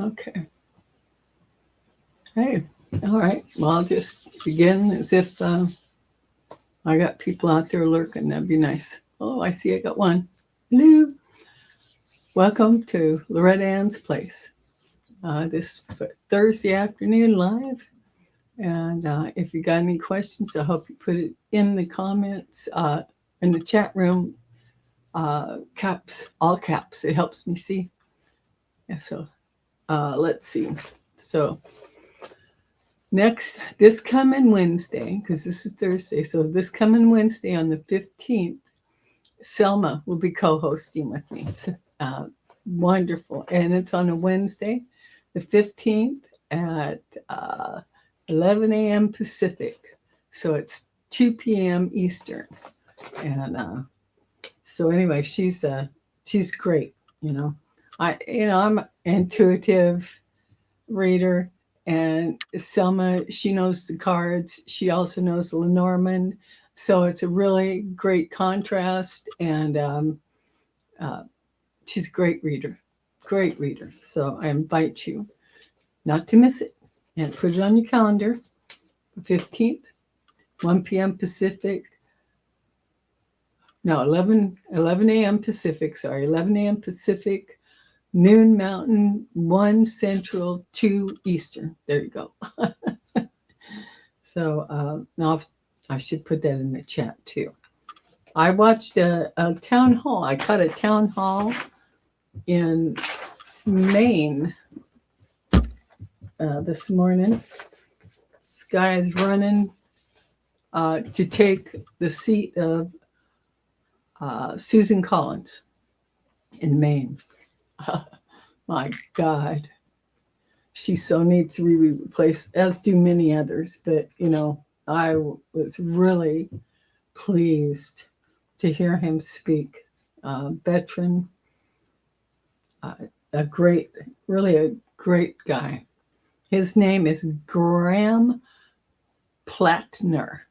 Okay. Hey. All right. Well, I'll just begin as if I got people out there lurking. That'd be nice. Oh, I see I got one. Hello. Welcome to Loretta Ann's Place. This Thursday afternoon live. And if you got any questions, I hope you put it in the comments, in the chat room, caps, all caps. It helps me see. Yeah, so let's see. So next, this coming Wednesday, because this is Thursday, so this coming Wednesday on the 15th, Selma will be co-hosting with me. Wonderful. And it's on a Wednesday, the 15th at 11 a.m. Pacific. So it's 2 p.m. Eastern. And so anyway, she's great. I'm an intuitive reader, and Selma, she knows the cards. She also knows Lenormand. So it's a really great contrast, and she's a great reader. So I invite you not to miss it, and put it on your calendar. The 15th, 1 p.m. Pacific. No, 11 a.m. Pacific. Sorry, 11 a.m. Pacific, noon Mountain, 1 Central, 2 Eastern. There you go. So now I should put that in the chat too. I watched a town hall. I caught a town hall in Maine this morning. This guy is running to take the seat of Susan Collins in Maine. My God. She so needs to be replaced, as do many others. But, I was really pleased to hear him speak. Veteran, really a great guy. His name is Graham Plattner.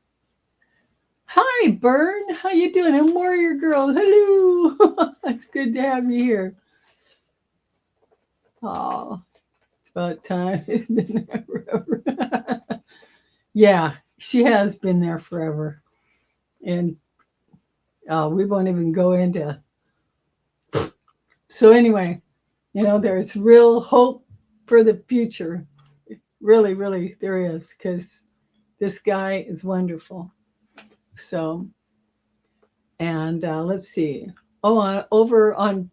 Hi, Bern. How you doing? I'm Warrior Girl. Hello. It's good to have you here. Oh, it's about time. It's been there forever. Yeah, she has been there forever. And we won't even go into. So anyway, there's real hope for the future. Really, really, there is, because this guy is wonderful. So, and let's see. Oh, over on,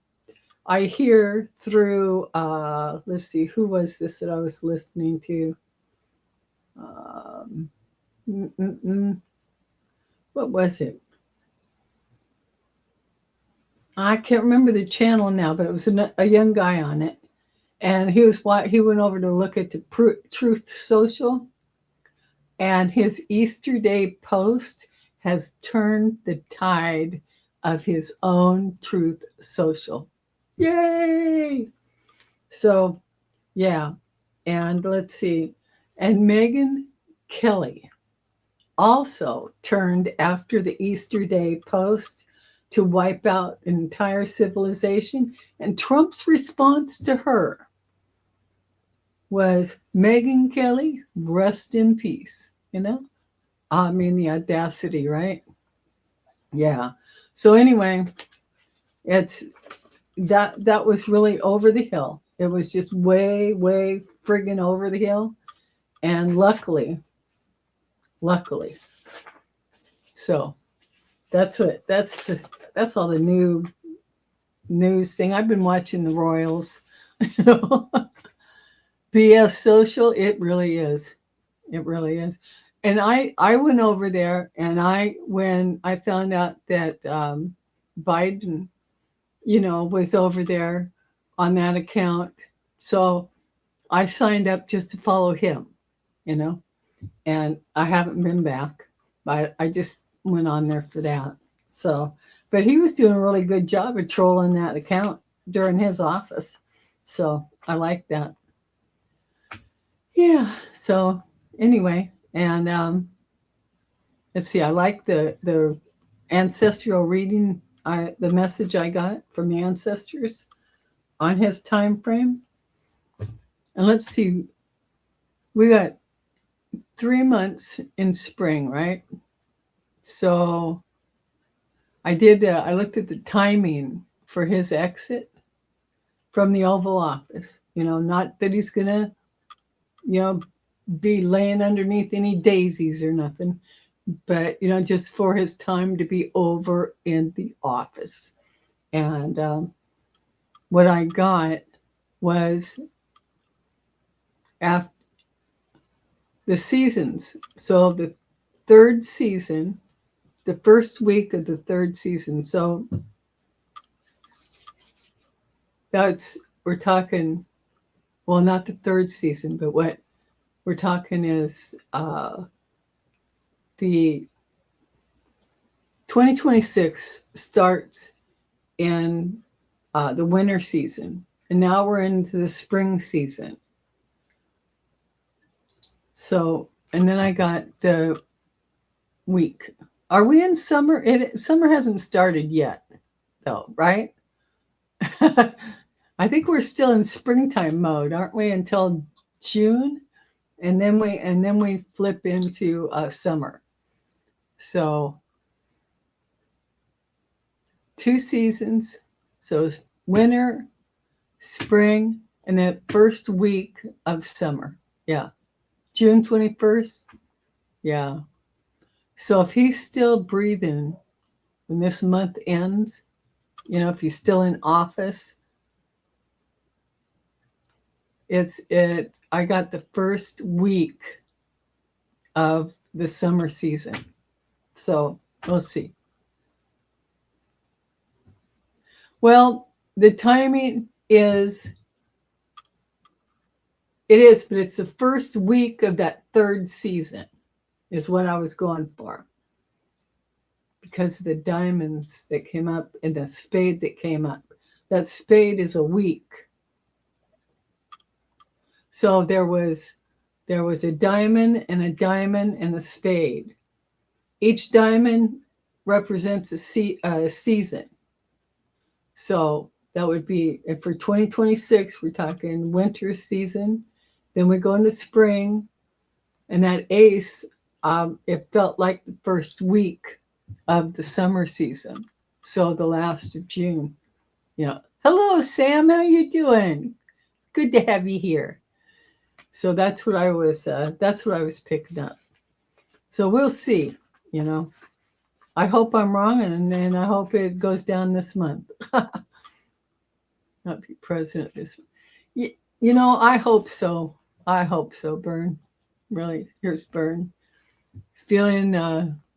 I hear through, let's see, who was this that I was listening to? What was it? I can't remember the channel now, but it was a young guy on it. And he went over to look at the Truth Social, and his Easter Day post has turned the tide of his own Truth Social. Yay! So, yeah. And let's see. And Megyn Kelly also turned after the Easter Day post to wipe out an entire civilization. And Trump's response to her was, Megyn Kelly, rest in peace. I mean, the audacity, right? Yeah. So anyway, it's that was really over the hill. It was just way, way friggin' over the hill. And luckily, so that's all the new news thing. I've been watching the Royals. BS Social, it really is. And I went over there, and when I found out that Biden, was over there on that account, so I signed up just to follow him, and I haven't been back, but I just went on there for that. So, but he was doing a really good job of trolling that account during his office. So I like that. Yeah. So anyway, and let's see. I like the ancestral reading. The message I got from the ancestors on his time frame. And let's see, we got 3 months in spring, right? So I looked at the timing for his exit from the Oval Office. Not that he's going to, be laying underneath any daisies or nothing, but, just for his time to be over in the office. And what I got was after the seasons. So the third season, the first week of the third season. So we're talking, well, not the third season, but what we're talking is the 2026 starts in the winter season, and now we're into the spring season. So, and then I got the week. Are we in summer? Summer hasn't started yet, though, right? I think we're still in springtime mode, aren't we? Until June, and then we flip into summer. So 2 seasons. So winter, spring, and that first week of summer. Yeah. June 21st. Yeah. So if he's still breathing when this month ends, if he's still in office, I got the first week of the summer season. So we'll see. Well, the timing is, but it's the first week of that third season is what I was going for. Because of the diamonds that came up and the spade that came up. That spade is a week. So there was a diamond and a spade. Each diamond represents a season. So that would be, if for 2026, we're talking winter season. Then we go into spring. And that ace, it felt like the first week of the summer season. So the last of June. Hello, Sam. How you doing? Good to have you here. So that's what I was picking up. So we'll see. I hope I'm wrong, and I hope it goes down this month. Not be president this month. I hope so. I hope so, Bern. Really, here's Bern. Feeling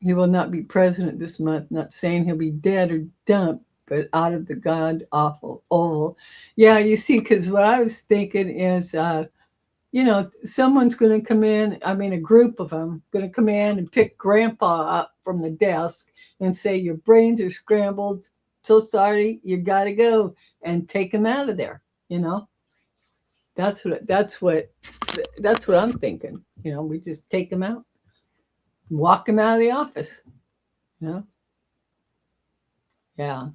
he will not be president this month. Not saying he'll be dead or dumped, but out of the god awful oval. Yeah, you see, because what I was thinking is, someone's going to come in. I mean, a group of them going to come in and pick Grandpa up from the desk and say, "Your brains are scrambled. So sorry, you got to go," and take him out of there. That's what I'm thinking. We just take him out, walk him out of the office. Yeah,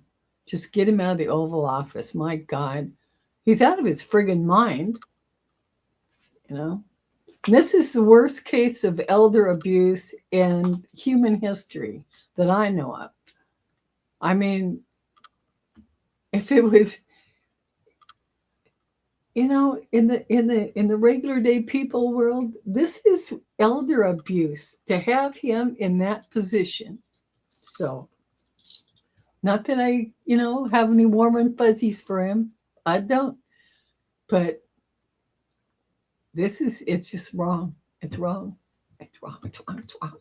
just get him out of the Oval Office. My God, he's out of his friggin' mind. This is the worst case of elder abuse in human history that I know of. I mean, if it was, in the regular day people world, this is elder abuse to have him in that position. So, not that I, have any warm and fuzzies for him. I don't. But it's just wrong. It's wrong. It's wrong. It's wrong. It's wrong.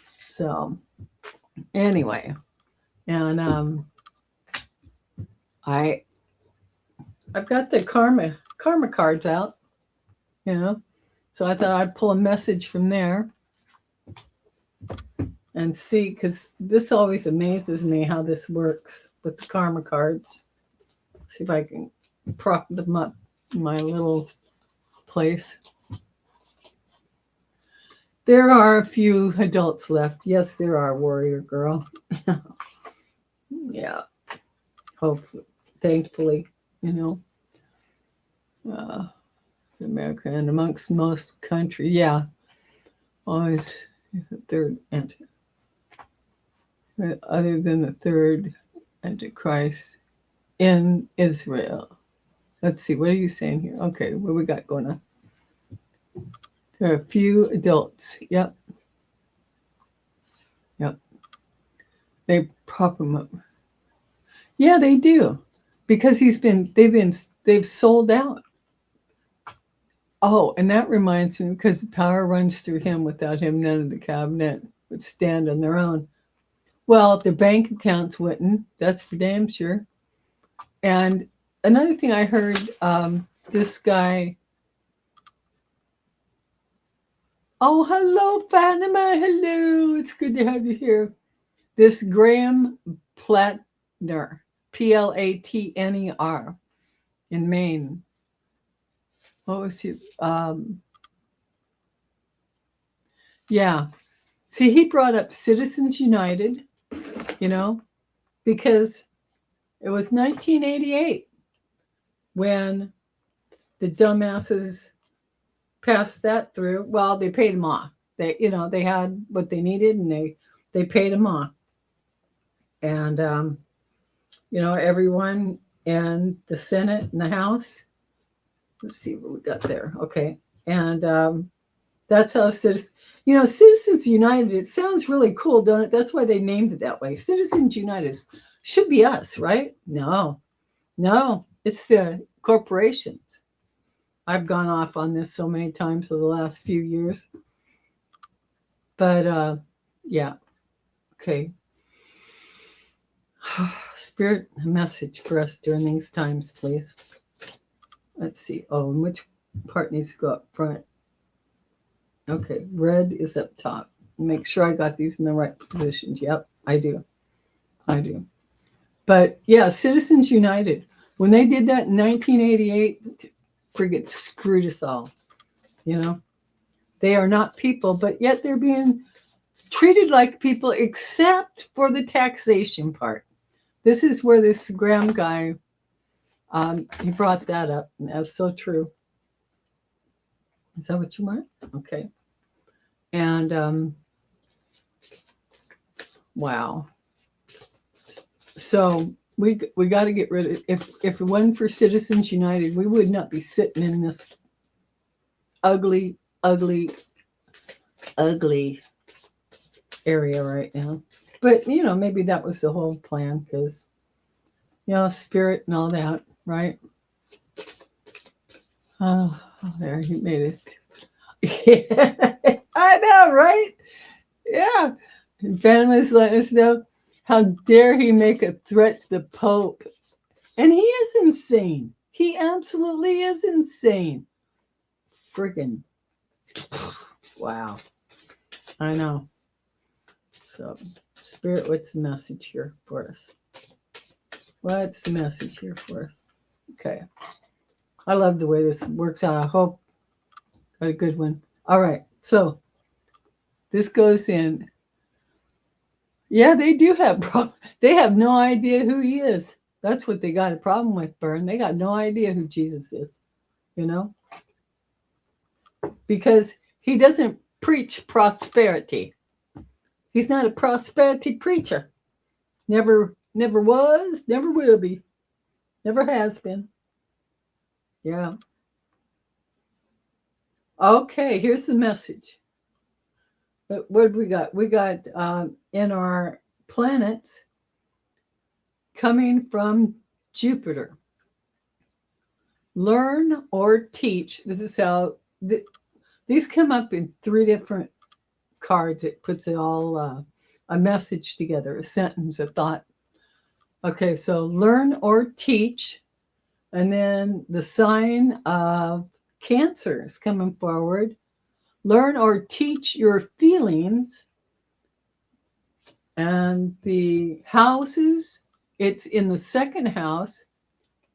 So, anyway, and I've got the karma cards out, so I thought I'd pull a message from there and see, because this always amazes me how this works with the karma cards. See if I can prop them up in my little place. There are a few adults left. Yes, there are, warrior girl. Yeah. Hopefully, thankfully, Uh, America and amongst most countries. Yeah, always the third other than the third Antichrist in Israel. Let's see, what are you saying here? Okay, what we got going on? There are a few adults. Yep, yep. They prop him up. Yeah, they do, because they've sold out. Oh, and that reminds me, because the power runs through him. Without him, none of the cabinet would stand on their own. Well, if their bank accounts wouldn't, that's for damn sure. And another thing I heard, this guy. Oh, hello, Fatima. Hello. It's good to have you here. This Graham Platner, Platner, in Maine. What was he? Yeah. See, he brought up Citizens United, because it was 1988 when the dumbasses passed that through. Well, they paid them off. They had what they needed, and they paid them off. And everyone in the Senate and the House. Let's see what we got there. Okay, and that's how Citizens United. It sounds really cool, don't it? That's why they named it that way. Citizens United should be us, right? No, it's the corporations. I've gone off on this so many times over the last few years. But yeah. Okay. Spirit, a message for us during these times, please. Let's see. Oh, and which part needs to go up front? Okay, red is up top. Make sure I got these in the right positions. Yep, I do. But yeah, Citizens United. When they did that in 1988, friggin' screwed us all. They are not people, but yet they're being treated like people, except for the taxation part. This is where this Graham guy, he brought that up, and that's so true. Is that what you want? Okay. And wow. So we got to get rid of it. If it wasn't for Citizens United, we would not be sitting in this ugly area right now. But maybe that was the whole plan, because spirit and all that, right? Oh, there, he made it. I know, right? Yeah. And Fanima's letting us know, how dare he make a threat to the Pope? And he is insane. He absolutely is insane. Friggin'. Wow. I know. So, Spirit, what's the message here for us? What's the message here for us? Okay. I love the way this works out. I hope got a good one. All right. So, this goes in. Yeah, they do have problems. They have no idea who he is. That's what they got a problem with, Bern. They got no idea who Jesus is, because he doesn't preach prosperity. He's not a prosperity preacher. Never was, never will be, never has been. Yeah. Okay, here's the message. What we got? We got in our planets coming from Jupiter. Learn or teach. This is how these come up in 3 different cards. It puts it all a message together, a sentence, a thought. Okay, so learn or teach, and then the sign of Cancer is coming forward. Learn or teach your feelings. And the houses, it's in the second house,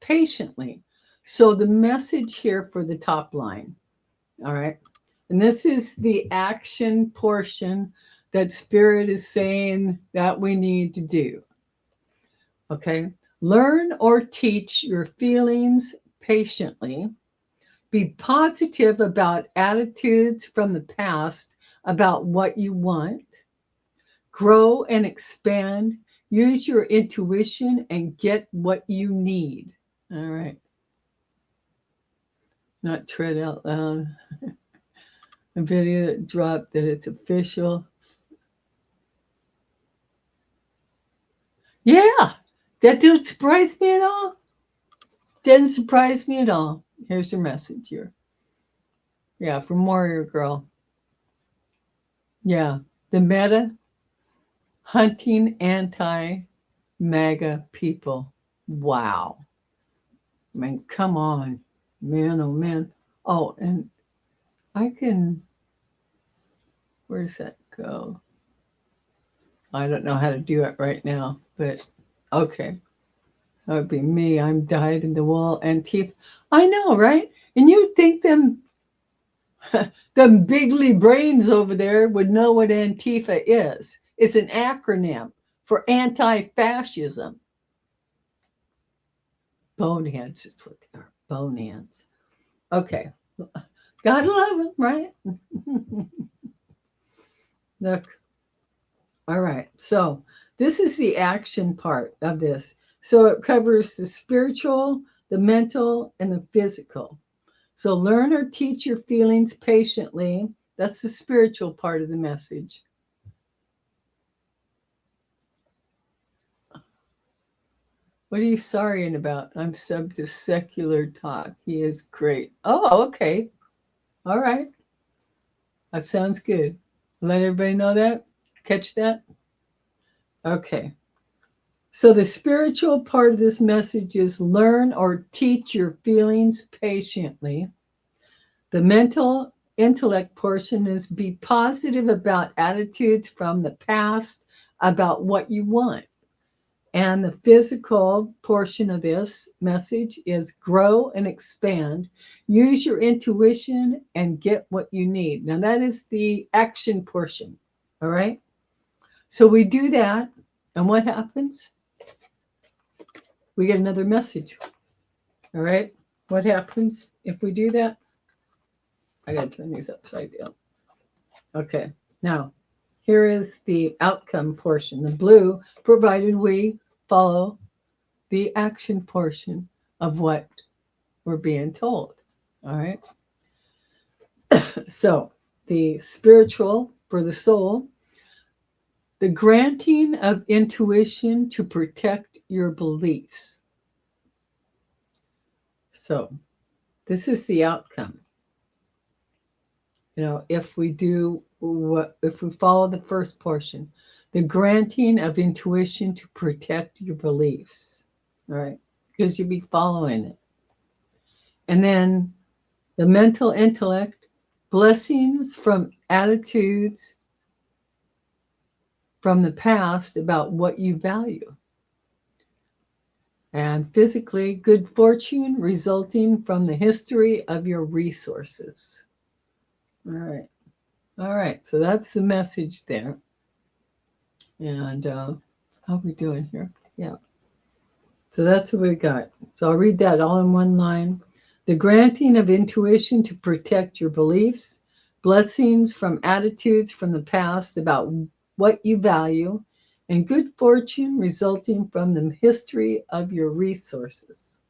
patiently. So the message here for the top line, all right? And this is the action portion that Spirit is saying that we need to do. Okay? Learn or teach your feelings patiently. Be positive about attitudes from the past about what you want. Grow and expand. Use your intuition and get what you need. All right. Not tread out loud. A video that dropped that it's official. Yeah, that didn't surprise me at all. Didn't surprise me at all. Here's your message here. Yeah, from Warrior Girl. Yeah, the meta hunting anti-MAGA people. Wow. I mean, come on, man, oh man. Oh, and I can, where does that go? I don't know how to do it right now, but okay. That would be me. I'm dyed in the wool Antifa. I know, right? And you'd think them bigly brains over there would know what Antifa is. It's an acronym for anti-fascism. Boneheads is what they are. Boneheads. Okay. Gotta love them, right? Look. All right. So this is the action part of this. So it covers the spiritual, the mental, and the physical. So learn or teach your feelings patiently. That's the spiritual part of the message. What are you sorrying about? I'm sub to secular talk. He is great. Oh, okay. All right. That sounds good. Let everybody know that. Catch that? Okay. So the spiritual part of this message is learn or teach your feelings patiently. The mental intellect portion is be positive about attitudes from the past about what you want. And the physical portion of this message is grow and expand. Use your intuition and get what you need. Now, that is the action portion. All right. So we do that. And what happens? We get another message. All right. What happens if we do that? I got to turn these upside down. Okay. Now, here is the outcome portion. The blue, provided we follow the action portion of what we're being told. All right. So, the spiritual for the soul, the granting of intuition to protect your beliefs. So, this is the outcome. You know, if we do what, if we follow the first portion, the granting of intuition to protect your beliefs. All right. Because you'll be following it. And then the mental intellect, blessings from attitudes from the past about what you value. And physically, good fortune resulting from the history of your resources. All right. All right. So that's the message there. And how are we doing here? Yeah. So that's what we got. So I'll read that all in one line. The granting of intuition to protect your beliefs, blessings from attitudes from the past about what you value, and good fortune resulting from the history of your resources.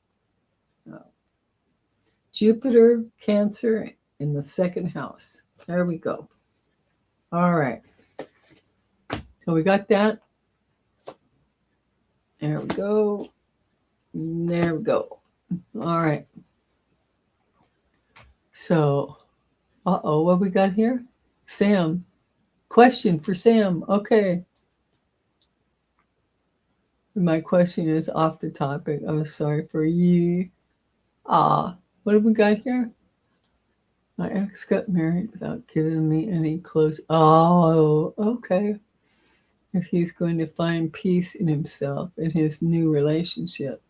Jupiter, Cancer in the second house. There we go. All right. So we got that. There we go. There we go. All right. So, what we got here? Sam. Question for Sam. Okay. My question is off the topic. I'm sorry for you. What have we got here? My ex got married without giving me any close. Oh, okay. If he's going to find peace in himself in his new relationship.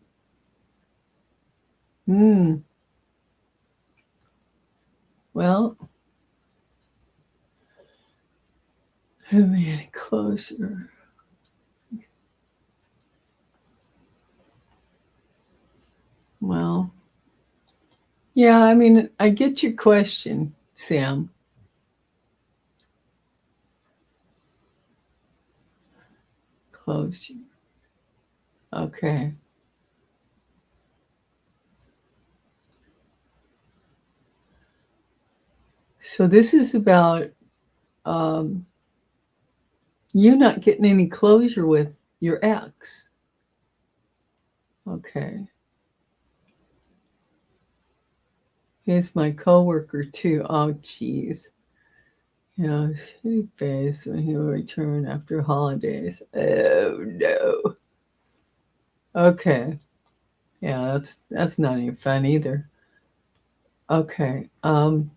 Well, have me any closer. Well, Yeah, I mean, I get your question, Sam. Close. Okay. So this is about um, you not getting any closure with your ex. Okay. Here's my coworker too. Oh, geez. You know, shitty face when he will return after holidays. Oh no. Okay. Yeah, that's not any fun either. Okay. No,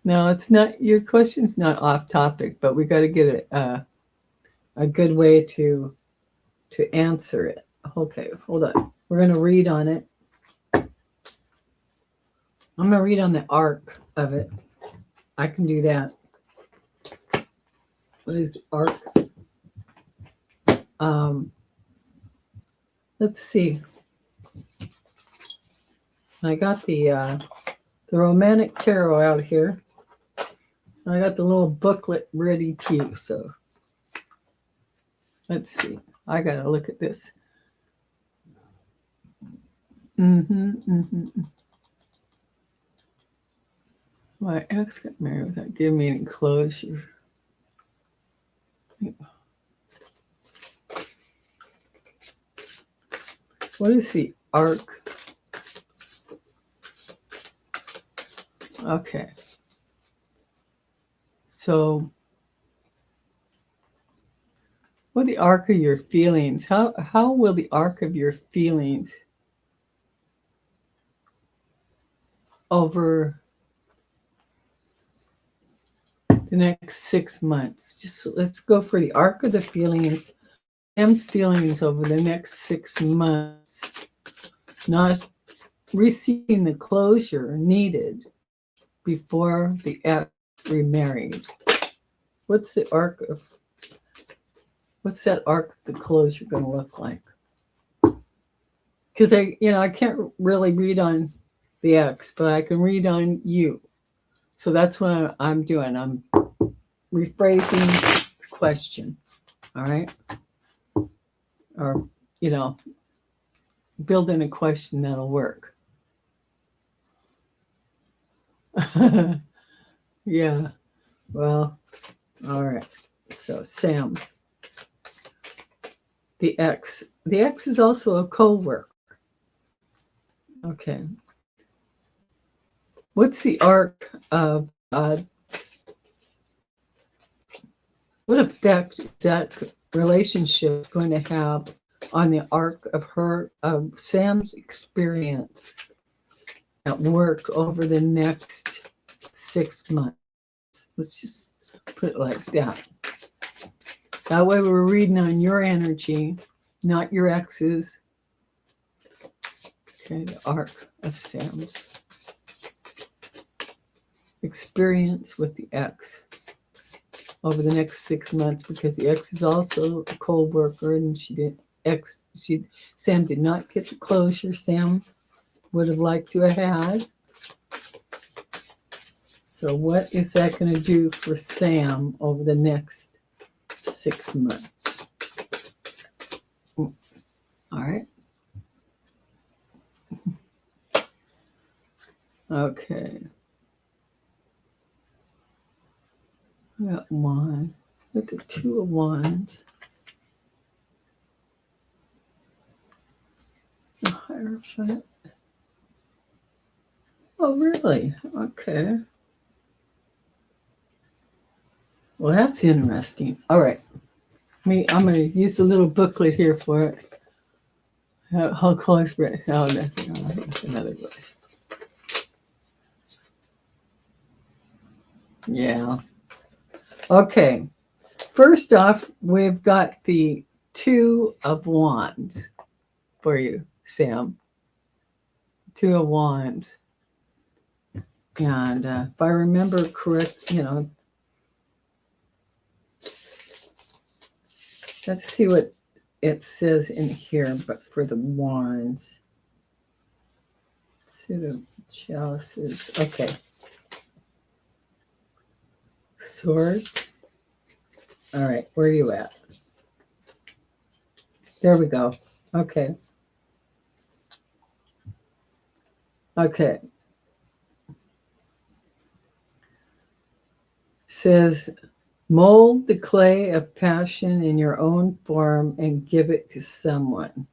it's not. Your question's not off topic, but we got to get a good way to answer it. Okay, hold on. We're gonna read on it. I'm gonna read on the arc of it. I can do that. What is the arc? Um, let's see. I got the romantic tarot out here. I got the little booklet ready too. So let's see. I gotta look at this. My ex got married without giving me any closure. What is the arc? Okay. So, what the arc of your feelings? How will the arc of your feelings over the next 6 months? Just let's go for the arc of the feelings. Sam's feelings over the next 6 months, not receiving the closure needed before the ex remarried. What's the arc of? What's that arc of the closure going to look like? Because I can't really read on the ex, but I can read on you. So that's what I'm doing. I'm rephrasing the question. All right. Or, building a question that'll work. Yeah. Well, all right. So, Sam, the ex. The ex is also a co-worker. Okay. What's the arc of what effect is that relationship going to have on the arc of Sam's experience at work over the next 6 months? Let's just put it like that. That way we're reading on your energy, not your ex's. Okay, the arc of Sam's experience with the ex over the next 6 months, because the ex is also a co-worker and Sam did not get the closure Sam would have liked to have had. So what is that going to do for Sam over the next 6 months? All right. Okay. I got one with the 2 of Wands. The Hierophant. Oh, really? Okay. Well, that's interesting. All right. I'm going to use a little booklet here for it. How close for it? Oh, that's another way. Yeah. Okay. First off, we've got the 2 of Wands for you, Sam. 2 of Wands. And if I remember correct, let's see what it says in here, but for the Wands. Suit of chalices. Okay. Swords. All right, where are you at? There we go. Okay. Okay. Says, mold the clay of passion in your own form and give it to someone.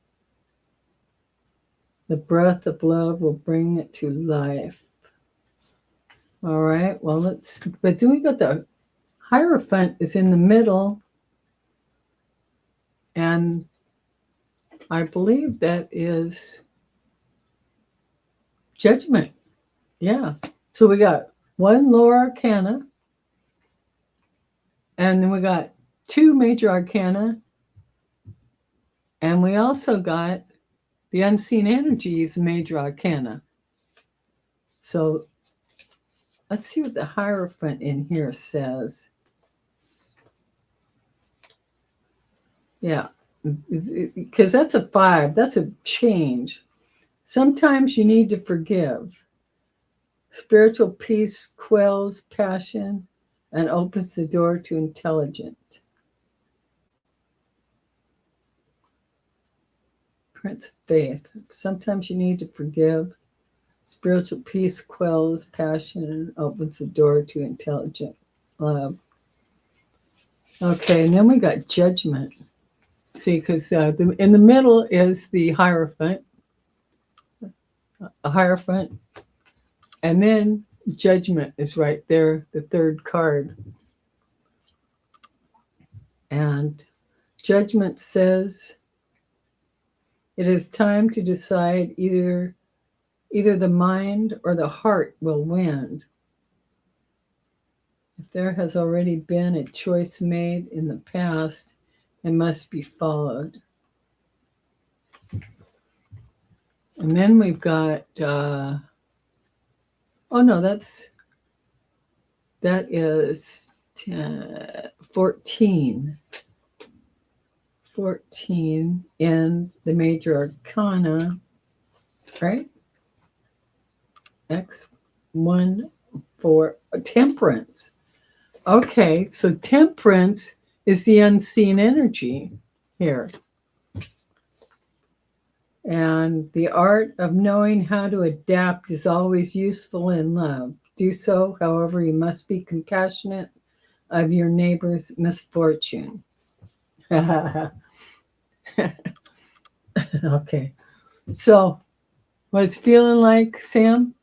The breath of love will bring it to life. All right. Well, but then we got the Hierophant is in the middle. And I believe that is Judgment. Yeah. So we got one lower arcana. And then we got two major arcana. And we also got the unseen energies major arcana. So let's see what the Hierophant in here says. Yeah, because that's a 5. That's a change. Sometimes you need to forgive. Spiritual peace quells passion and opens the door to intelligence. Prince of Faith. Sometimes you need to forgive. Spiritual peace quells passion and opens the door to intelligent love. Okay, and then we got Judgment. See, because in the middle is the Hierophant. A Hierophant. And then Judgment is right there, the third card. And Judgment says, it is time to decide either the mind or the heart will win. If there has already been a choice made in the past, it must be followed. And then we've got, that is 14. 14 in the major arcana, right? X1, 4, Temperance. Okay, so Temperance is the unseen energy here. And the art of knowing how to adapt is always useful in love. Do so, however, you must be compassionate of your neighbor's misfortune. Okay. So what it's feeling like, Sam,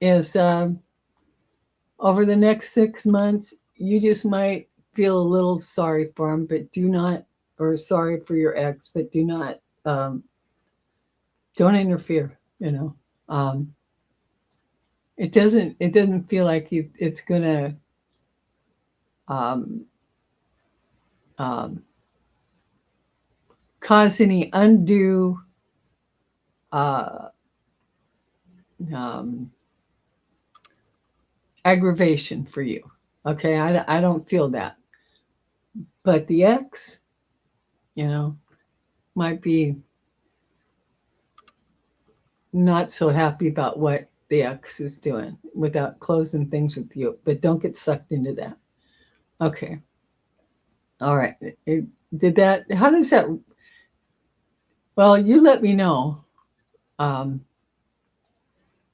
is over the next 6 months, you just might feel a little sorry for him, but do not, or sorry for your ex, but do not, don't interfere, it doesn't feel like it's gonna cause any undue aggravation for you. Okay, I don't feel that, but the ex, might be not so happy about what the ex is doing without closing things with you, but don't get sucked into that. Okay. All right. How does that, well, you let me know.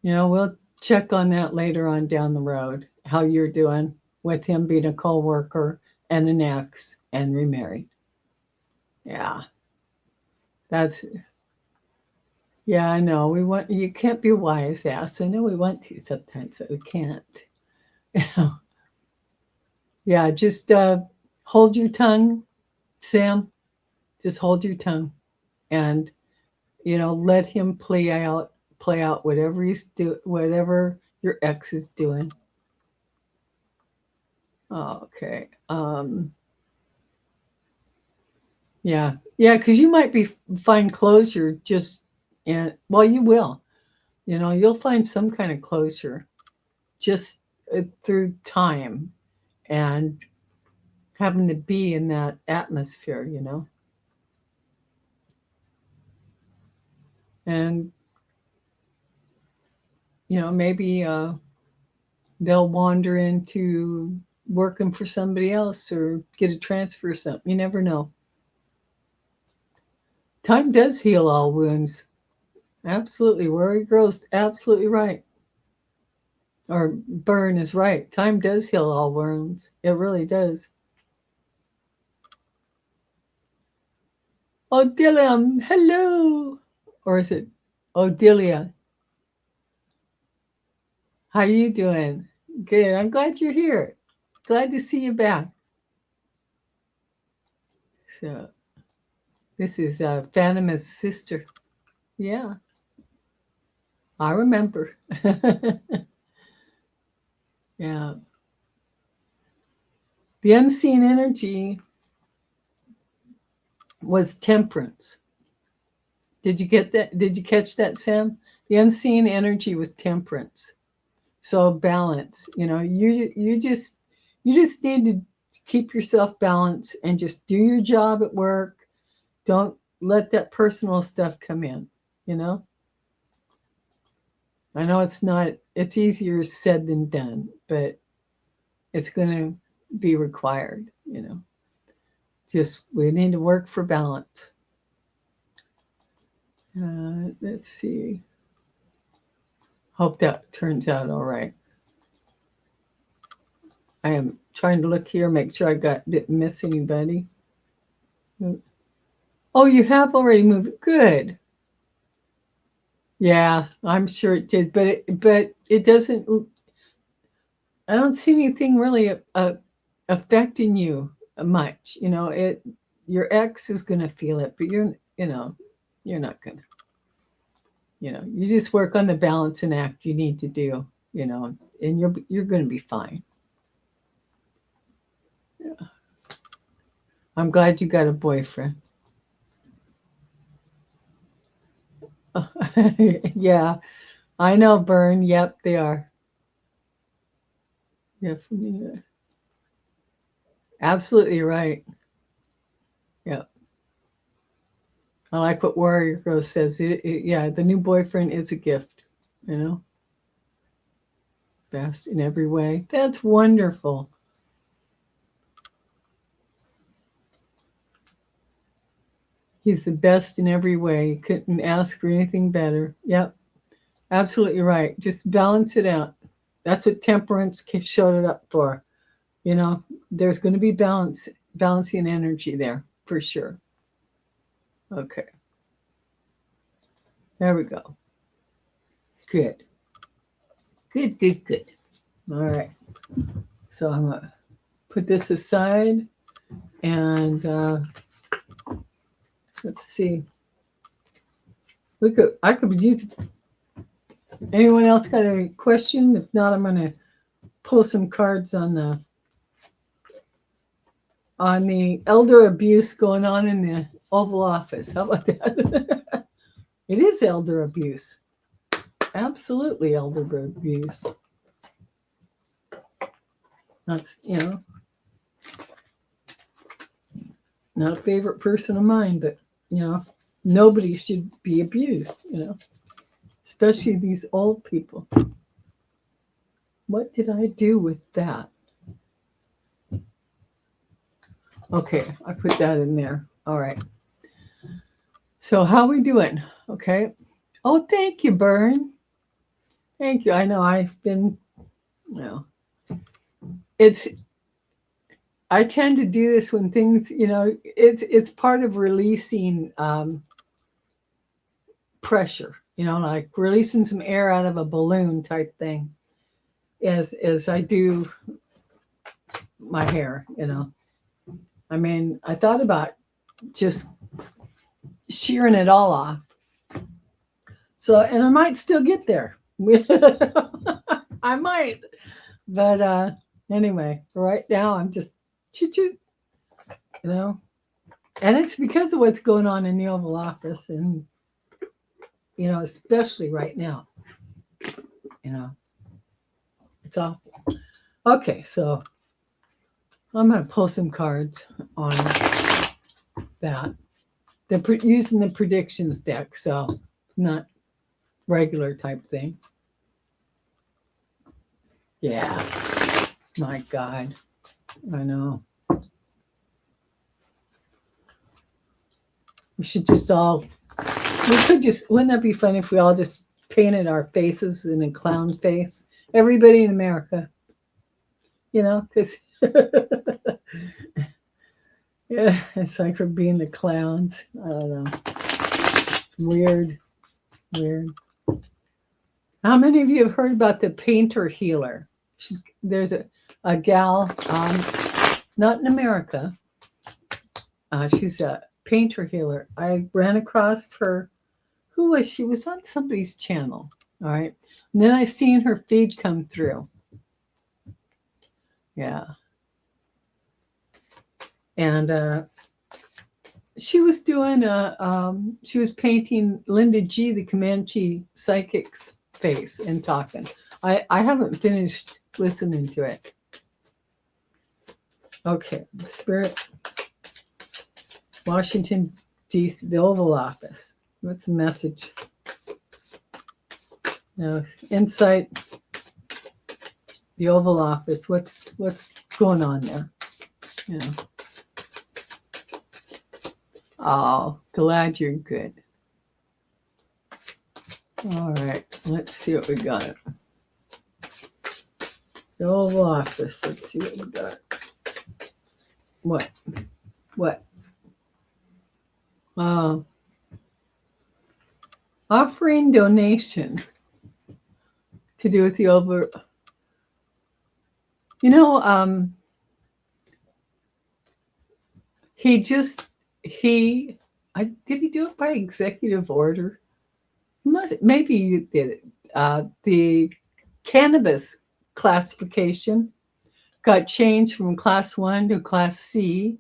We'll check on that later on down the road, how you're doing with him being a co-worker and an ex and remarried. Yeah. Yeah, I know. You can't be a wise ass. I know we want to sometimes, but we can't. Yeah, just hold your tongue, Sam. Just hold your tongue, and let him play out whatever your ex is doing. Okay. Yeah, because you might find closure you will. You'll find some kind of closure just through time and having to be in that atmosphere, And maybe they'll wander into working for somebody else or get a transfer or something. You never know. Time does heal all wounds. Absolutely. Rory Gross, absolutely right. Or Byrne is right. Time does heal all wounds. It really does. Odilium, hello. Or is it Odilia? How you doing? Good. I'm glad you're here. Glad to see you back. So this is Fatima's sister. Yeah, I remember. Yeah. The unseen energy was temperance. Did you get that? Did you catch that, Sam? The unseen energy was temperance. So balance. You just need to keep yourself balanced and just do your job at work. Don't let that personal stuff come in. I know it's easier said than done, but it's going to be required. Just we need to work for balance. Let's see. Hope that turns out all right. I am trying to look here, make sure I didn't miss anybody. Oh, you have already moved. Good. Yeah, I'm sure it did, but it doesn't. I don't see anything really affecting you much. Your ex is going to feel it, but you're not going to. You just work on the balancing act you need to do. And you're going to be fine. Yeah. I'm glad you got a boyfriend. Yeah, I know, Byrne. Yep, they are. Yep, yeah. Absolutely right. Yep. I like what Warrior Girl says. Yeah, the new boyfriend is a gift. Best in every way. That's wonderful. He's the best in every way. Couldn't ask for anything better. Yep. Absolutely right. Just balance it out. That's what temperance showed it up for. There's going to be balancing energy there for sure. Okay. There we go. Good. Good. All right. So I'm going to put this aside and let's see. I could use. Anyone else got a question? If not, I'm going to pull some cards on the elder abuse going on in the Oval Office. How about that? It is elder abuse. Absolutely elder abuse. That's, not a favorite person of mine, but, nobody should be abused, especially these old people. What did I do with that? Okay, I put that in there. All right. So how we doing? Okay. Oh, thank you, Byrne. Thank you. I know I've been, I tend to do this when things, it's part of releasing pressure, like releasing some air out of a balloon type thing as I do my hair, I mean, I thought about just shearing it all off. So, and I might still get there. I might. But anyway, right now I'm just choo-choo, And it's because of what's going on in the Oval Office and, especially right now. It's awful. Okay, so I'm going to pull some cards on that. They're using the predictions deck, so it's not regular type thing. Yeah. My God. I know. We should just all, we could just, wouldn't that be funny if we all just painted our faces in a clown face? Everybody in America, you know, because yeah, it's like we're being the clowns. I don't know. Weird, weird. How many of you have heard about the painter healer? There's a gal, not in America. She's a painter healer. I ran across her. Who was she? Was on somebody's channel. All right. And then I seen her feed come through. Yeah. And she was doing she was painting Linda G, the Comanche psychic's face and talking. I haven't finished listening to it. Okay. Spirit. Washington, D.C., the Oval Office. What's the message? Now, insight, the Oval Office. What's going on there? You know. Oh, glad you're good. All right, let's see what we got. The Oval Office. Let's see what we got. What? Offering donation to do with the over. You know, did he do it by executive order? Maybe you did it. The cannabis classification got changed from class 1 to class C,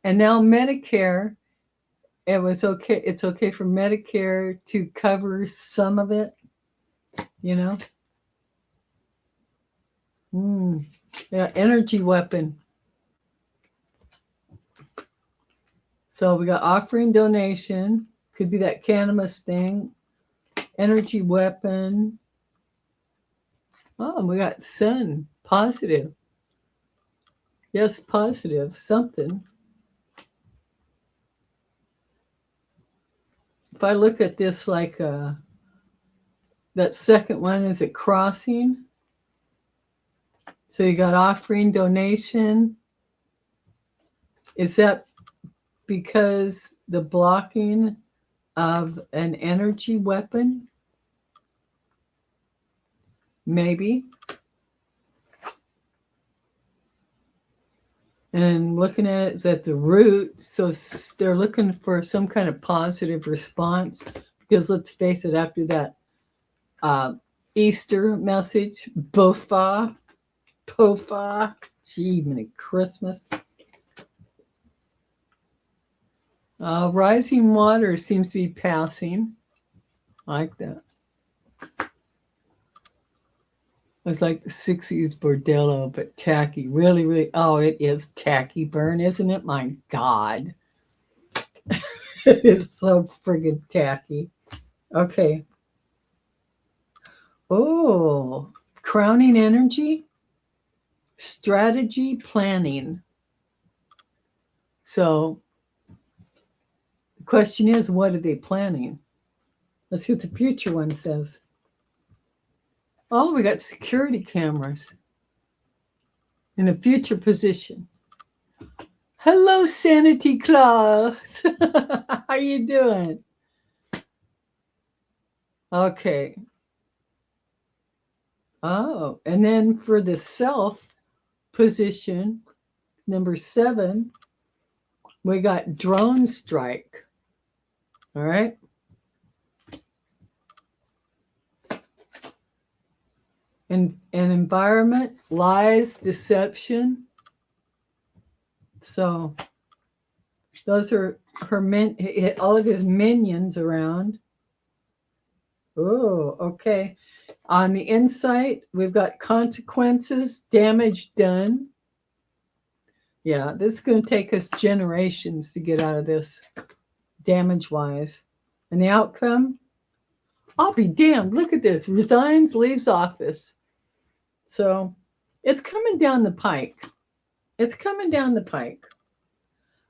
and now Medicare. It's okay for Medicare to cover some of it, you know. Yeah, energy weapon. So we got offering donation, could be that cannabis thing, energy weapon. Oh, we got sun, positive. Yes, positive, something. If I look at this like that second one, is it crossing? So you got offering donation. Is that because the blocking of an energy weapon? Maybe. And looking at it is at the root. So they're looking for some kind of positive response, because let's face it, after that Easter message, Pofa, gee, many Christmas. Rising water seems to be passing. I like that. It was like the 60s bordello, but tacky. Really, really. Oh, it is tacky burn, isn't it? My God. It is so friggin' tacky. Okay. Oh, crowning energy, strategy, planning. So the question is, what are they planning? Let's see what the future one says. Oh, we got security cameras in a future position. Hello, Sanity Claus. How you doing? Okay. Oh, and then for the self position, number 7, we got drone strike. All right. And environment, lies, deception. So those are all of his minions around. Oh, okay. On the insight, we've got consequences, damage done. Yeah, this is going to take us generations to get out of this, damage-wise. And the outcome? I'll be damned. Look at this. Resigns, leaves office. So it's coming down the pike. It's coming down the pike.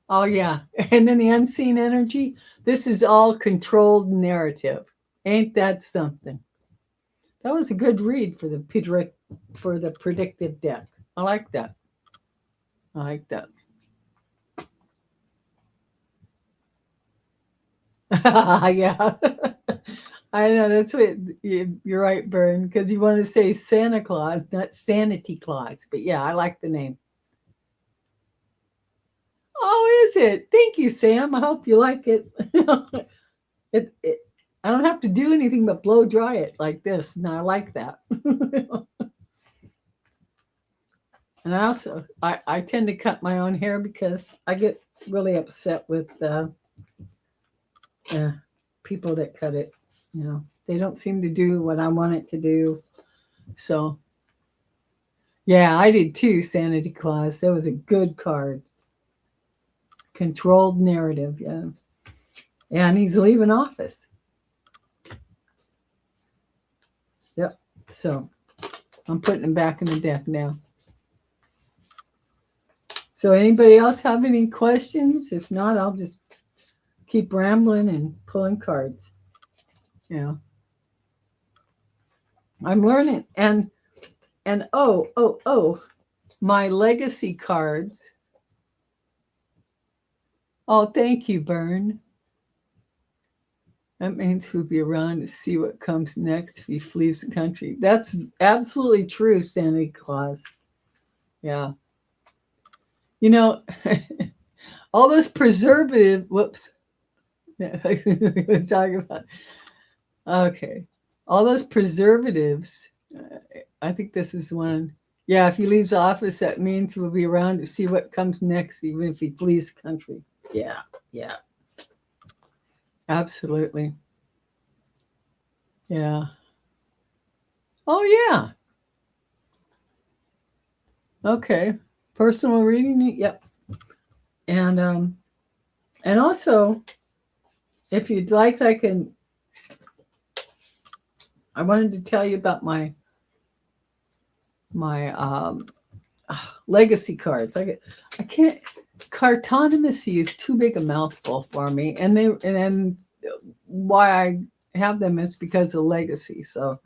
Oh, yeah. And then the unseen energy. This is all controlled narrative. Ain't that something? That was a good read for the predictive deck. I like that. I like that. Yeah. I know that's what you're right, Bern, because you want to say Santa Claus, not Sanity Claus. But yeah, I like the name. Oh, is it? Thank you, Sam. I hope you like it. it I don't have to do anything but blow dry it like this. And I like that. And I tend to cut my own hair because I get really upset with people that cut it. You know, they don't seem to do what I want it to do. So, yeah, I did too, Sanity Claus. That was a good card. Controlled narrative, yeah. And he's leaving office. Yep. So, I'm putting him back in the deck now. So, anybody else have any questions? If not, I'll just keep rambling and pulling cards. You know, I'm learning, and my legacy cards. Oh, thank you, Bern. That means he'll be around to see what comes next if he flees the country. That's absolutely true, Santa Claus. Yeah. You know, all those preservative. Whoops. I was talking about. Okay. All those preservatives. I think this is one. Yeah, if he leaves office, that means we'll be around to see what comes next, even if he flees the country. Yeah, yeah. Absolutely. Yeah. Oh, yeah. Okay. Personal reading. Yep. And also, if you'd like, I wanted to tell you about my legacy cards. I can't. Cartonomacy is too big a mouthful for me, and then why I have them is because of legacy. So,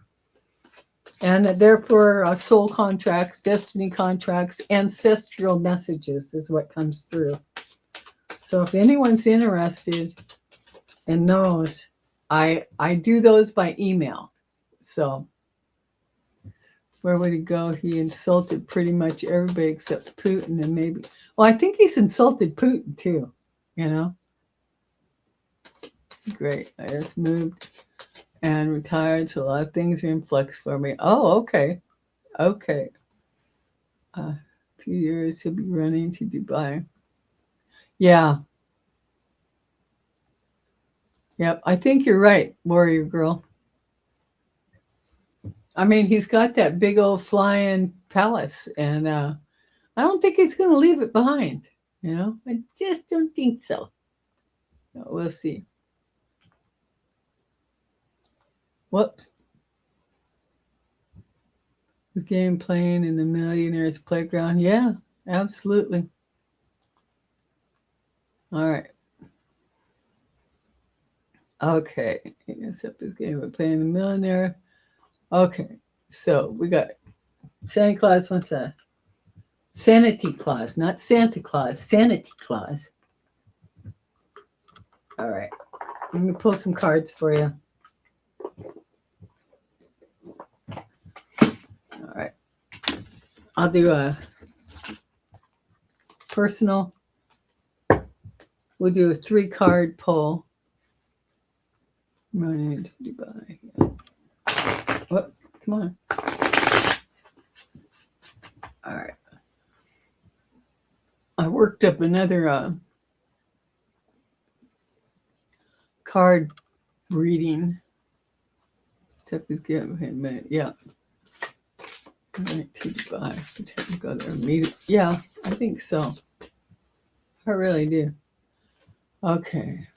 and therefore, soul contracts, destiny contracts, ancestral messages is what comes through. So, if anyone's interested and knows, I do those by email. So, where would he go? He insulted pretty much everybody except Putin and maybe. Well, I think he's insulted Putin too. You know. Great. I just moved and retired, so a lot of things are in flux for me. Oh, okay. Okay. A few years he'll be running to Dubai. Yeah. Yep. I think you're right, Warrior Girl. I mean, he's got that big old flying palace, and I don't think he's going to leave it behind. You know, I just don't think so. We'll see. Whoops. This game playing in the millionaire's playground. Yeah, absolutely. All right. Okay. Except this game we're playing the millionaire. Okay. So we got Santa Claus wants a Sanity Claus, not Santa Claus, Sanity Claus. All right. Let me pull some cards for you. All right. I'll do a personal. We'll do a 3-card pull. Running to Dubai. Oh, come on. All right. I worked up another card reading. Except it's getting a minute. Yeah. Right to Dubai. Go there immediately. Yeah, I think so. I really do. Okay.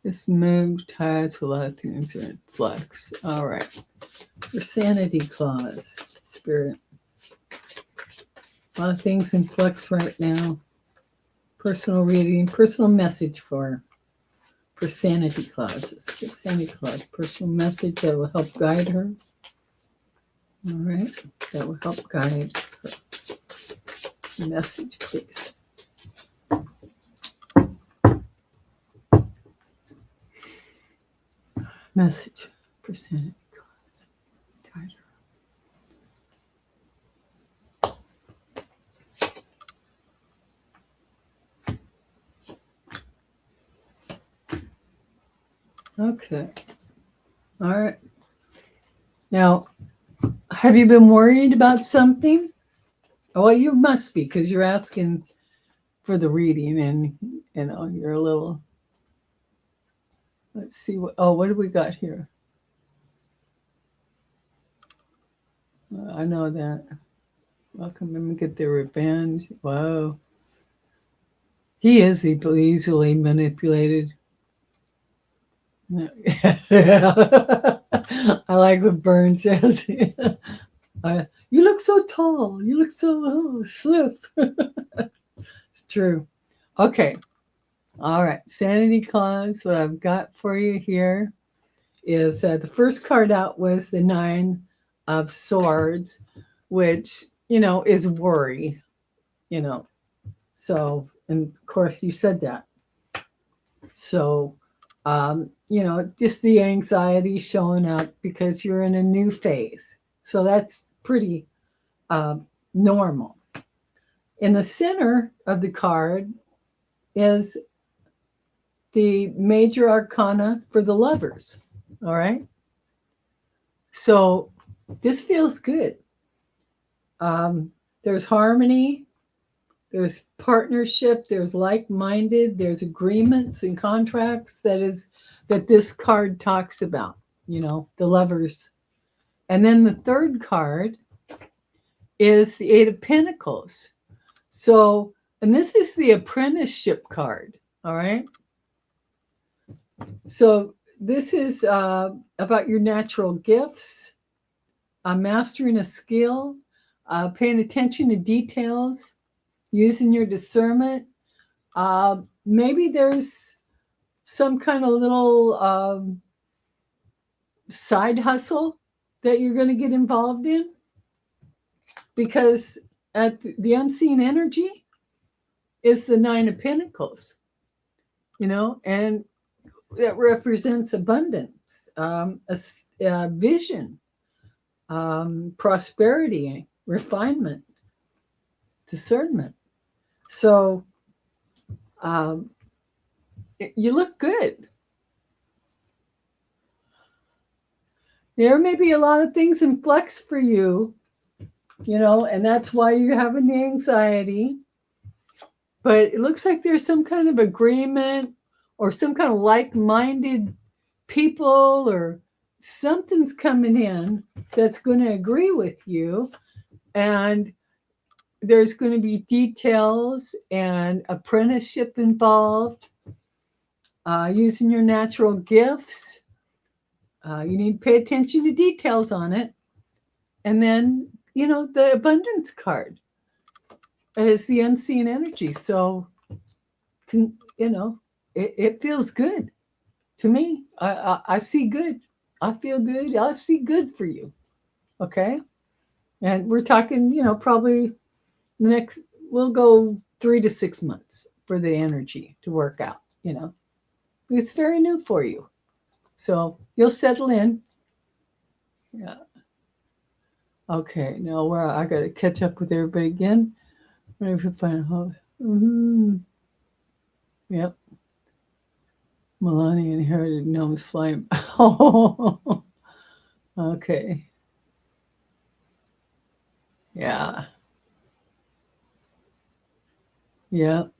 This move tied to a lot of things are in flux. All right. For Sanity Claus. Spirit. A lot of things in flux right now. Personal reading, personal message for Santa Claus. Let's give Santa Claus personal message that will help guide her. All right, that will help guide her. Message, please. Message for Santa Claus. Guide her. Okay. All right. Now, have you been worried about something? Well, you must be, because you're asking for the reading, and you're a little. Let's see what. Oh, what do we got here? I know that. Welcome them to get their revenge. Wow. He is easily manipulated. I like what Byrne says. You look so tall. You look so slip. It's true. Okay. All right. Santa Claus, what I've got for you here is the first card out was the Nine of Swords, which, is worry, So, and of course you said that. So, just the anxiety showing up because you're in a new phase. So that's pretty normal. In the center of the card is the major arcana for the Lovers. All right. So this feels good. There's harmony. There's partnership. There's like-minded. There's agreements and contracts that this card talks about, the Lovers. And then the third card is the Eight of Pentacles. So, and this is the apprenticeship card. All right. So this is about your natural gifts, mastering a skill, paying attention to details, using your discernment. Maybe there's some kind of little side hustle that you're going to get involved in, because at the unseen energy is the Nine of Pentacles, and that represents abundance, a vision, prosperity, refinement, discernment. So you look good. There may be a lot of things in flux for you, and that's why you're having the anxiety. But it looks like there's some kind of agreement or some kind of like-minded people, or something's coming in that's going to agree with you. And there's going to be details and apprenticeship involved, using your natural gifts. You need to pay attention to details on it. And then, the abundance card is the unseen energy. So, it feels good to me. I see good. I feel good. I see good for you. Okay. And we're talking, probably we'll go 3 to 6 months for the energy to work out, It's very new for you. So you'll settle in. Yeah. Okay. Now I got to catch up with everybody again. Maybe find home. Mm-hmm. Yep. Melania inherited gnomes flying. Oh, okay. Yeah. Yep.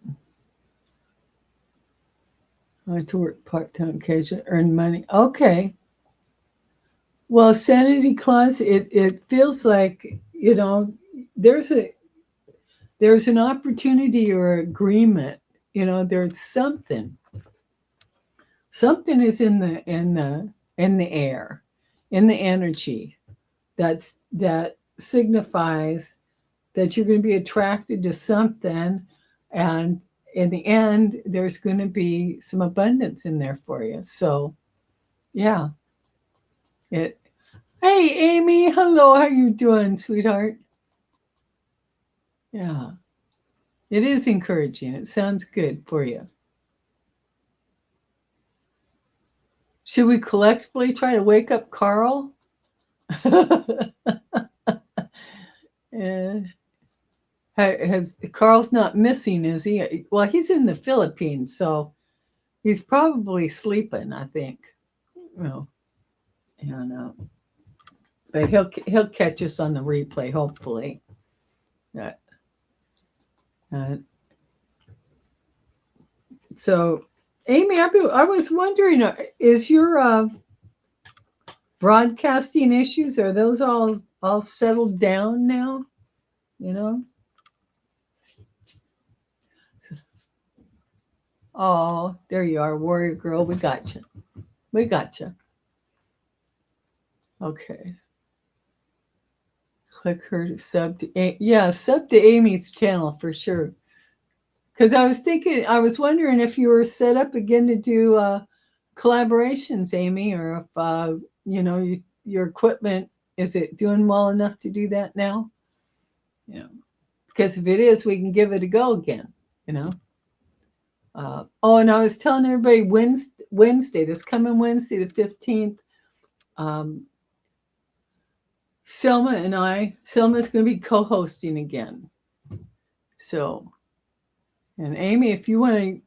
I like to work part-time occasionally, earn money. Okay. Well, Santa Claus, it feels like, there's an opportunity or agreement, there's something. Something is in the air, in the energy that signifies that you're going to be attracted to something, and in the end there's going to be some abundance in there for you. So yeah, it hey Amy, hello, how you doing, sweetheart? Yeah, it is encouraging. It sounds good for you. Should we collectively try to wake up Carl? Has Carl's not missing, is he? Well, he's in the Philippines, so he's probably sleeping, I think. Well, I don't know, but he'll catch us on the replay, hopefully. So, Amy, I was wondering, is your broadcasting issues, are those all settled down now? You know. Oh, there you are, warrior girl. We got you. We got you. Okay. Click her to sub to sub to Amy's channel for sure. Because I was wondering if you were set up again to do collaborations, Amy, or if your equipment, is it doing well enough to do that now? You know, because if it is, we can give it a go again. You know. And I was telling everybody Wednesday, this coming Wednesday, the 15th, Selma's going to be co-hosting again. So, and Amy, if you want to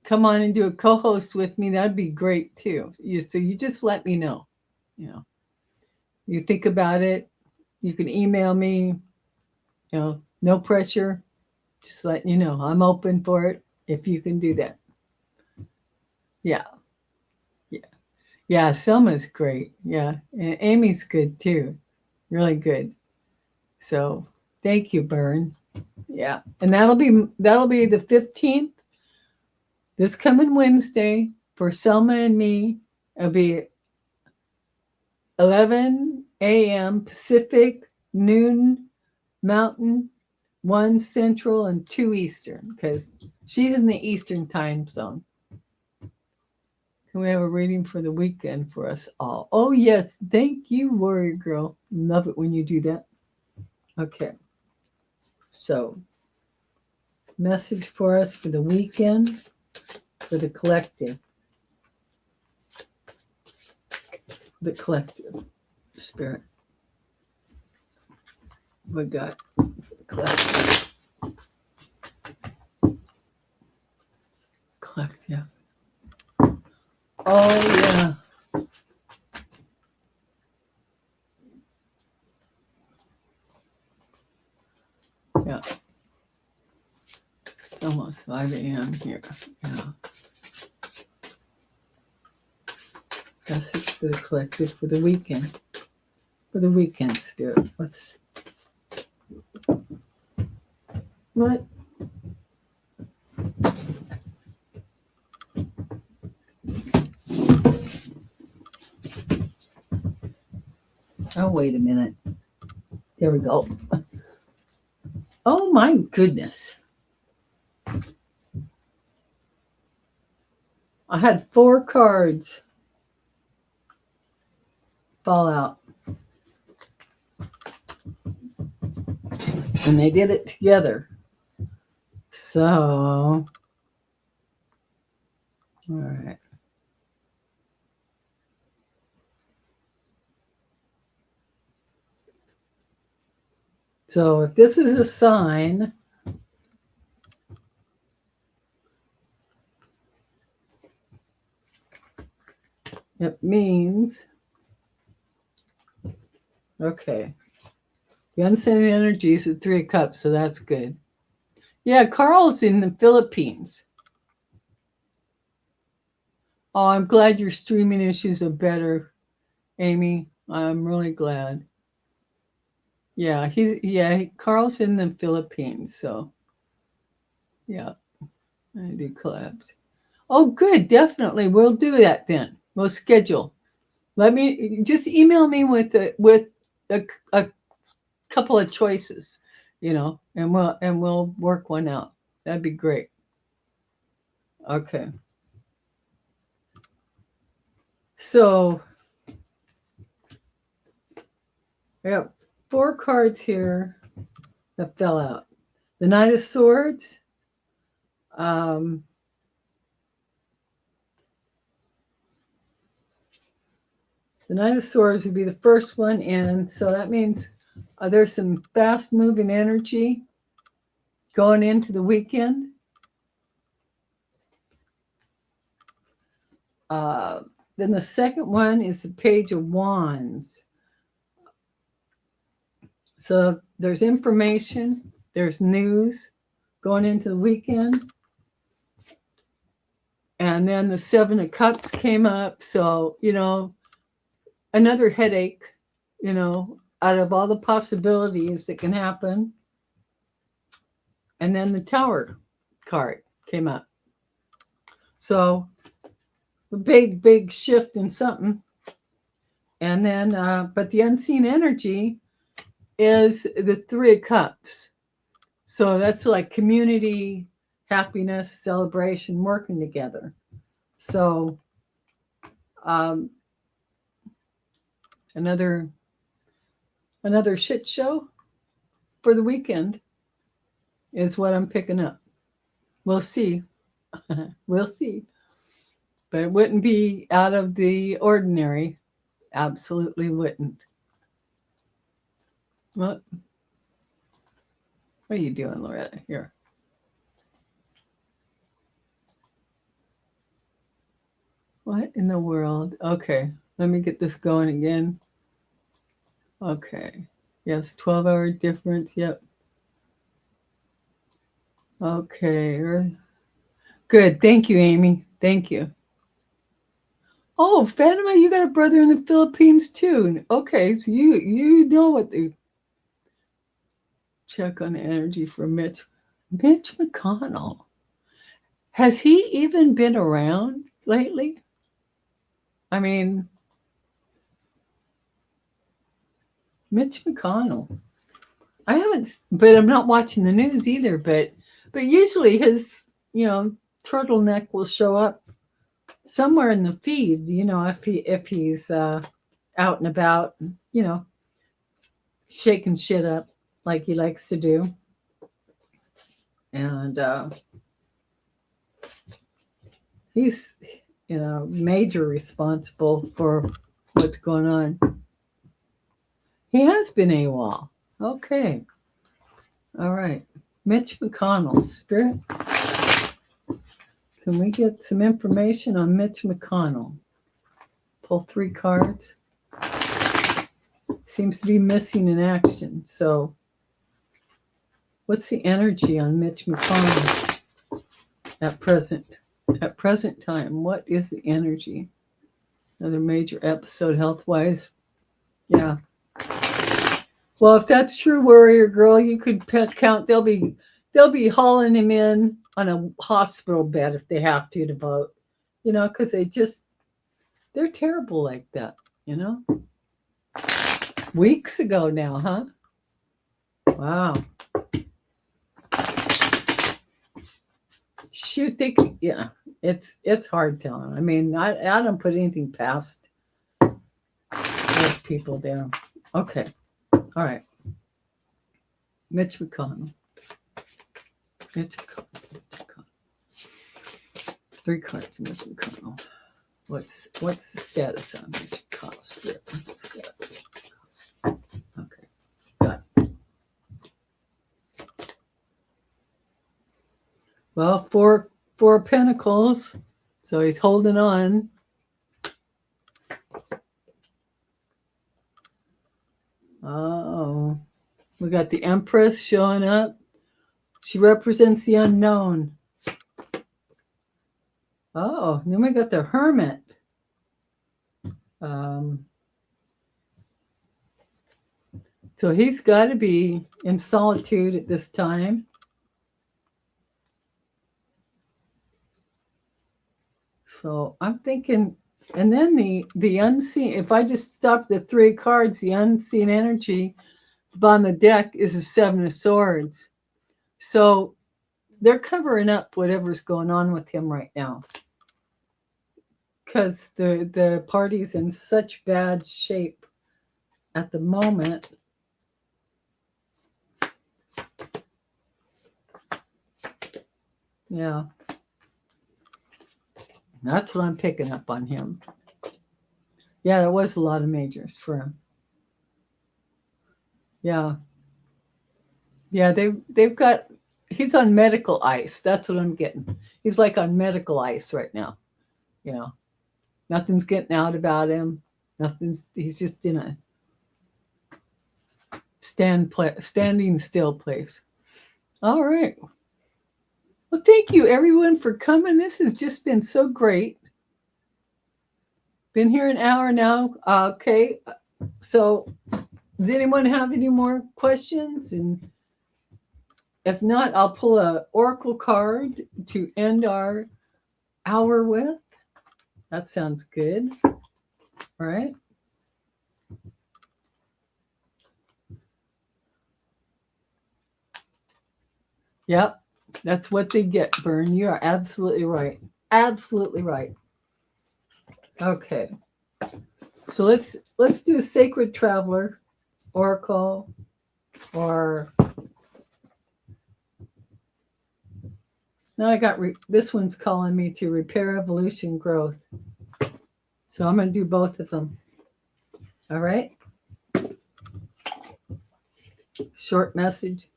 come on and do a co-host with me, that'd be great too. So you just let me know. You know, you think about it. You can email me. You know, no pressure. Just letting you know, I'm open for it if you can do that. Yeah. Yeah, Selma's great. Yeah, and Amy's good too. Really good. So thank you, Bern. Yeah, and that'll be the 15th, this coming Wednesday, for Selma and me. It'll be 11 a.m. Pacific, noon Mountain, 1 Central, and 2 Eastern, because she's in the Eastern time zone. Can we have a reading for the weekend for us all? Oh, yes. Thank you, warrior girl. Love it when you do that. Okay. So, message for us for the weekend, for the collective. The collective spirit. We got collective. Collective. Oh, yeah. Yeah. Almost 5 a.m. here. Yeah. Message for the collective for the weekend. For the weekend spirit. What? Oh, wait a minute. There we go. Oh, my goodness. I had 4 cards fall out. And they did it together. So, all right. So if this is a sign, it means, okay, the unseen energy is at 3 of Cups, so that's good. Yeah, Carl's in the Philippines. Oh, I'm glad your streaming issues are better, Amy. I'm really glad. Yeah, Carl's in the Philippines, so yeah, I do collabs. Oh, good, definitely. We'll do that then. We'll schedule. Let me just email me with a couple of choices, and we'll work one out. That'd be great. Okay. So I got 4 cards here that fell out. The Knight of Swords. Um, the Knight of Swords would be the first one in. So that means there's some fast moving energy going into the weekend. Then the second one is the Page of Wands. So there's information, there's news going into the weekend. And then the 7 of Cups came up. So, another headache, out of all the possibilities that can happen. And then the Tower card came up. So a big shift in something. And then, but the unseen energy is the 3 of Cups. So that's like community, happiness, celebration, working together. So another shit show for the weekend is what I'm picking up. We'll see. We'll see. But it wouldn't be out of the ordinary. Absolutely wouldn't. What are you doing, Loretta? Here. What in the world? Okay, let me get this going again. Okay. Yes, 12-hour difference. Yep. Okay. Good. Thank you, Amy. Thank you. Oh, Fatima, you got a brother in the Philippines too. Okay, so you know what the check on the energy for Mitch McConnell. Has he even been around lately? I mean, Mitch McConnell. I haven't, but I'm not watching the news either. But usually his turtleneck will show up somewhere in the feed. If he's out and about, shaking shit up like he likes to do, and he's major responsible for what's going on. He has been AWOL. Okay. All right. Mitch McConnell, Spirit. Can we get some information on Mitch McConnell? Pull 3 cards. Seems to be missing in action. So what's the energy on Mitch McConnell at present time? What is the energy? Another major episode health-wise. Yeah. Well, if that's true, Warrior Girl, you could count. They'll be hauling him in on a hospital bed if they have to vote. Because they're terrible like that. Weeks ago now, huh? Wow. Shoot, it's hard telling. I mean, I don't put anything past those people there. Okay. All right. Mitch McConnell. 3 cards, Mitch McConnell. What's the status on Mitch McConnell? What's the status? Okay. Got it. Well, 4 Pentacles. So he's holding on. Oh, we got the Empress showing up. She represents the unknown. Oh, then we got the Hermit. So he's got to be in solitude at this time. So I'm thinking, and then the unseen, if I just stop the 3 cards, the unseen energy On the deck is a Seven of Swords. So they're covering up whatever's going on with him right now, because the party's in such bad shape at the moment. Yeah. That's what I'm picking up on him. Yeah, there was a lot of majors for him. Yeah. Yeah, they've got, he's on medical ice. That's what I'm getting. He's like on medical ice right now. You know, nothing's getting out about him. He's just in a standing still place. All right. Well, thank you everyone for coming. This has just been so great. Been here an hour now. Okay. So does anyone have any more questions? And if not, I'll pull a oracle card to end our hour with. That sounds good. All right. Yep. That's what they get, Bern. You are absolutely right. Absolutely right. Okay. So let's do a Sacred Traveler oracle, or now I got this one's calling me to repair, evolution, growth. So I'm going to do both of them. All right. Short message.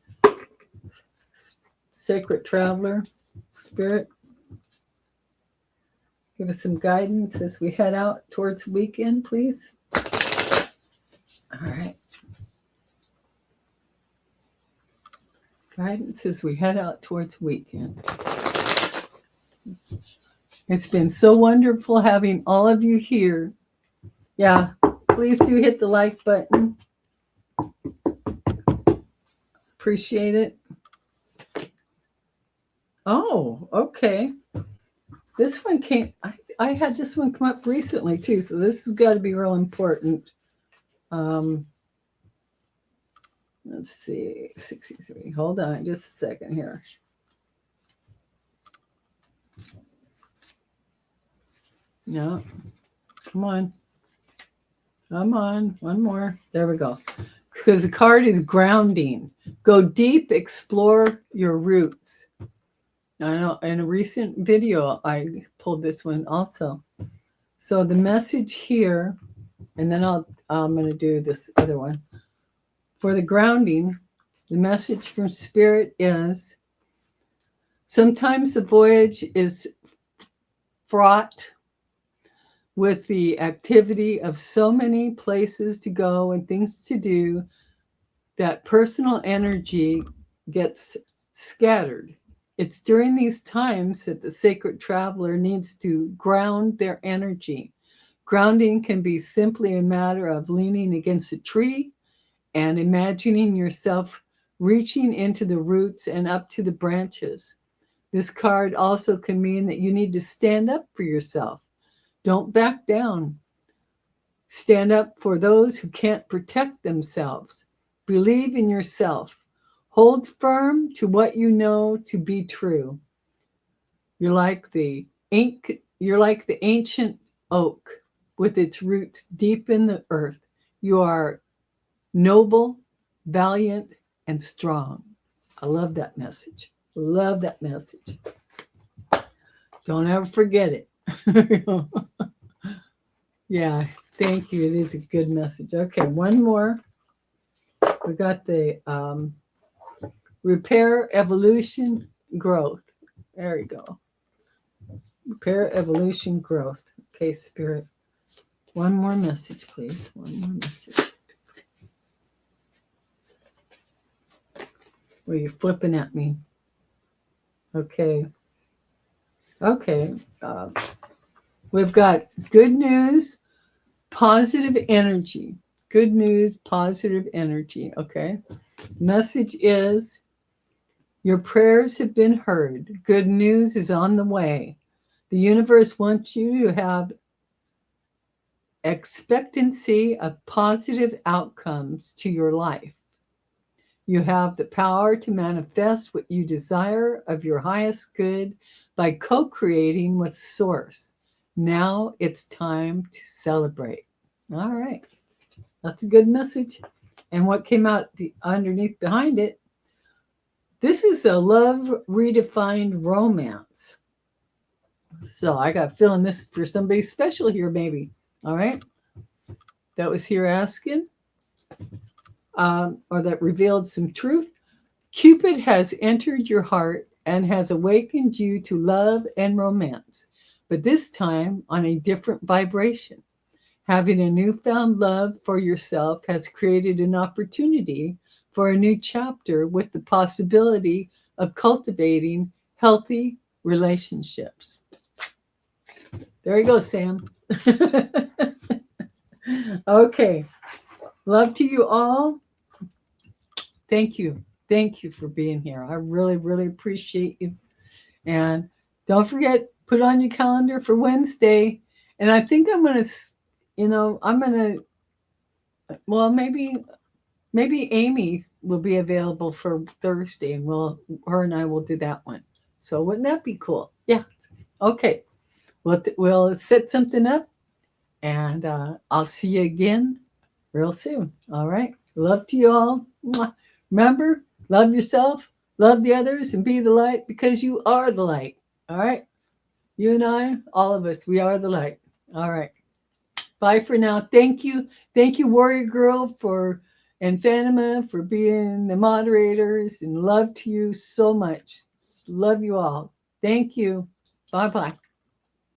Sacred Traveler, Spirit, give us some guidance as we head out towards the weekend, please. All right. Guidance as we head out towards the weekend. It's been so wonderful having all of you here. Yeah, please do hit the like button. Appreciate it. Oh, okay. This one came, I had this one come up recently too, so this has got to be real important. Let's see, 63. Hold on just a second here. No, come on. Come on, one more. There we go. Because the card is grounding. Go deep, explore your roots. I know in a recent video, I pulled this one also. So the message here, and then I'm going to do this other one. For the grounding, the message from Spirit is, sometimes the voyage is fraught with the activity of so many places to go and things to do that personal energy gets scattered. It's during these times that the sacred traveler needs to ground their energy. Grounding can be simply a matter of leaning against a tree and imagining yourself reaching into the roots and up to the branches. This card also can mean that you need to stand up for yourself. Don't back down. Stand up for those who can't protect themselves. Believe in yourself. Hold firm to what you know to be true. You're like the ancient oak with its roots deep in the earth. You are noble, valiant, and strong. I love that message. Love that message. Don't ever forget it. Yeah, thank you. It is a good message. Okay, one more. We got the repair, evolution, growth. There we go. Repair, evolution, growth. Okay, Spirit. One more message, please. One more message. Well, you're flipping at me. Okay. Okay. We've got good news, positive energy. Good news, positive energy. Okay. Message is, your prayers have been heard. Good news is on the way. The universe wants you to have expectancy of positive outcomes to your life. You have the power to manifest what you desire of your highest good by co creating with Source. Now it's time to celebrate. All right. That's a good message. And what came out underneath behind it, this is a love redefined romance. So I got a feeling this is for somebody special here, maybe. All right. That was here asking, or that revealed some truth. Cupid has entered your heart and has awakened you to love and romance, but this time on a different vibration. Having a newfound love for yourself has created an opportunity for a new chapter with the possibility of cultivating healthy relationships. There you go, Sam. Okay. Love to you all. Thank you. Thank you for being here. I really, really appreciate you. And don't forget, put on your calendar for Wednesday. And I think I'm going to, well, maybe Amy will be available for Thursday and her and I will do that one. So wouldn't that be cool? Yeah. Okay. We'll set something up and I'll see you again real soon. All right. Love to you all. Remember, love yourself, love the others, and be the light because you are the light. All right. You and I, all of us, we are the light. All right. Bye for now. Thank you. Thank you, Warrior Girl, and Fatima for being the moderators, and love to you so much. Love you all. Thank you. Bye-bye.